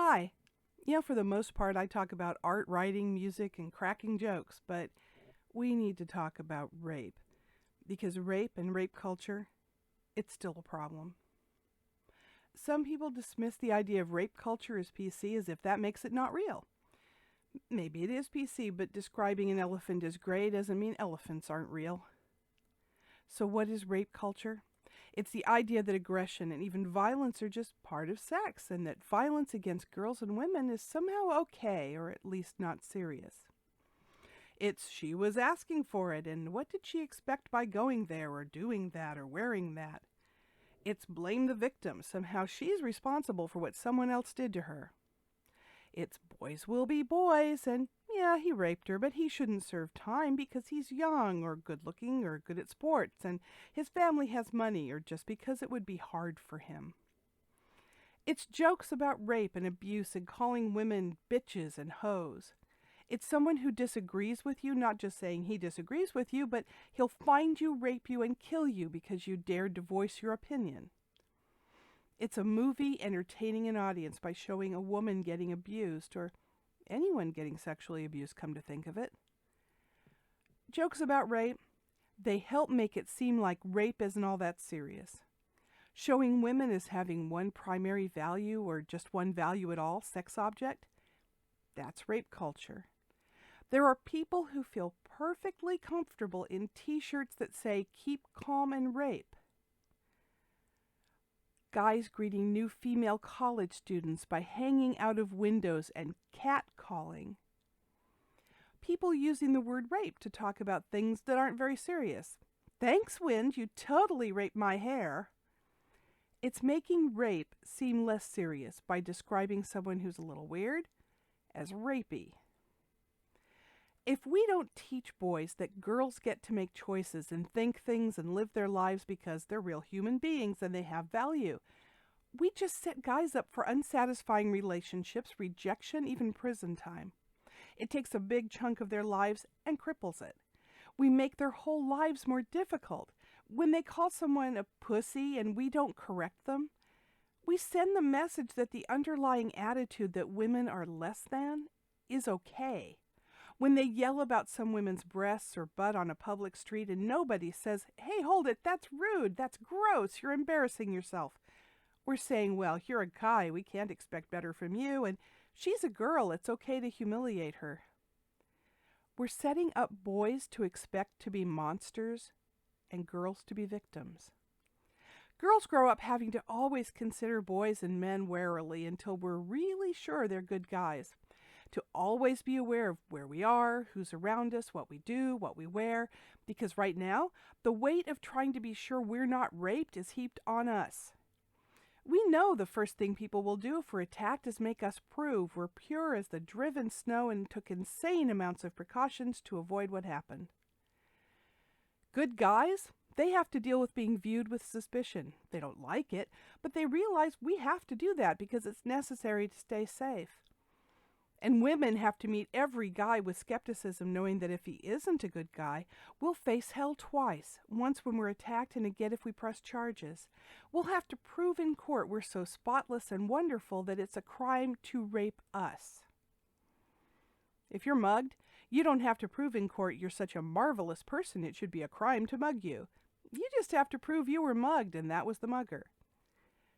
Hi. For the most part, I talk about art, writing, music, and cracking jokes, but we need to talk about rape. Because rape and rape culture, it's still a problem. Some people dismiss the idea of rape culture as PC as if that makes it not real. Maybe it is PC, but describing an elephant as gray doesn't mean elephants aren't real. So what is rape culture? It's the idea that aggression and even violence are just part of sex, and that violence against girls and women is somehow okay, or at least not serious. It's she was asking for it, and what did she expect by going there, or doing that, or wearing that? It's blame the victim, somehow she's responsible for what someone else did to her. It's boys will be boys, and yeah, he raped her, but he shouldn't serve time because he's young or good looking or good at sports and his family has money or just because it would be hard for him. It's jokes about rape and abuse and calling women bitches and hoes. It's someone who disagrees with you, not just saying he disagrees with you, but he'll find you, rape you, and kill you because you dared to voice your opinion. It's a movie entertaining an audience by showing a woman getting abused, or anyone getting sexually abused, come to think of it. Jokes about rape, they help make it seem like rape isn't all that serious. Showing women as having one primary value or just one value at all, sex object, that's rape culture. There are people who feel perfectly comfortable in t-shirts that say, "Keep calm and rape." Guys greeting new female college students by hanging out of windows and catcalling. People using the word rape to talk about things that aren't very serious. "Thanks, wind, you totally raped my hair." It's making rape seem less serious by describing someone who's a little weird as rapey. If we don't teach boys that girls get to make choices and think things and live their lives because they're real human beings and they have value, we just set guys up for unsatisfying relationships, rejection, even prison time. It takes a big chunk of their lives and cripples it. We make their whole lives more difficult. When they call someone a pussy and we don't correct them, we send the message that the underlying attitude that women are less than is okay. When they yell about some women's breasts or butt on a public street and nobody says, "Hey, hold it, that's rude, that's gross, you're embarrassing yourself," we're saying, "Well, you're a guy, we can't expect better from you, and she's a girl, it's okay to humiliate her." We're setting up boys to expect to be monsters and girls to be victims. Girls grow up having to always consider boys and men warily until we're really sure they're good guys. To always be aware of where we are, who's around us, what we do, what we wear, because right now, the weight of trying to be sure we're not raped is heaped on us. We know the first thing people will do if we're attacked is make us prove we're pure as the driven snow and took insane amounts of precautions to avoid what happened. Good guys, they have to deal with being viewed with suspicion. They don't like it, but they realize we have to do that because it's necessary to stay safe. And women have to meet every guy with skepticism, knowing that if he isn't a good guy, we'll face hell twice, once when we're attacked and again if we press charges. We'll have to prove in court we're so spotless and wonderful that it's a crime to rape us. If you're mugged, you don't have to prove in court you're such a marvelous person it should be a crime to mug you. You just have to prove you were mugged and that was the mugger.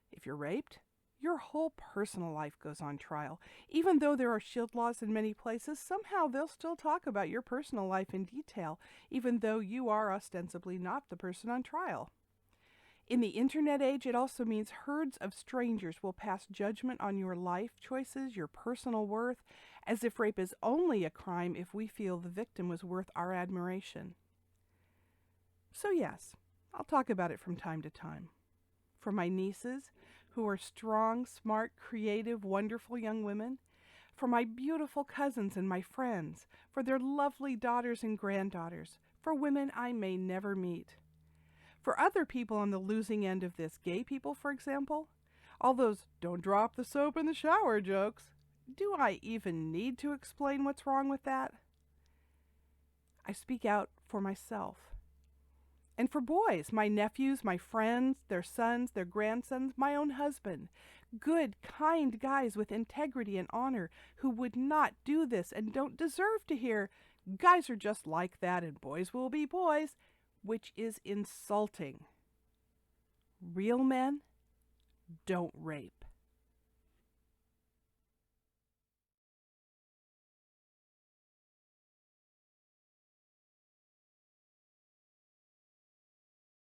If you're raped, your whole personal life goes on trial. Even though there are shield laws in many places, somehow they'll still talk about your personal life in detail, even though you are ostensibly not the person on trial. In the internet age, it also means herds of strangers will pass judgment on your life choices, your personal worth, as if rape is only a crime if we feel the victim was worth our admiration. So yes, I'll talk about it from time to time. For my nieces, who are strong, smart, creative, wonderful young women. For my beautiful cousins and my friends. For their lovely daughters and granddaughters. For women I may never meet. For other people on the losing end of this, gay people, for example. All those "don't drop the soap in the shower" jokes. Do I even need to explain what's wrong with that? I speak out for myself. And for boys, my nephews, my friends, their sons, their grandsons, my own husband. Good, kind guys with integrity and honor who would not do this and don't deserve to hear, guys are just like that and boys will be boys, which is insulting. Real men don't rape.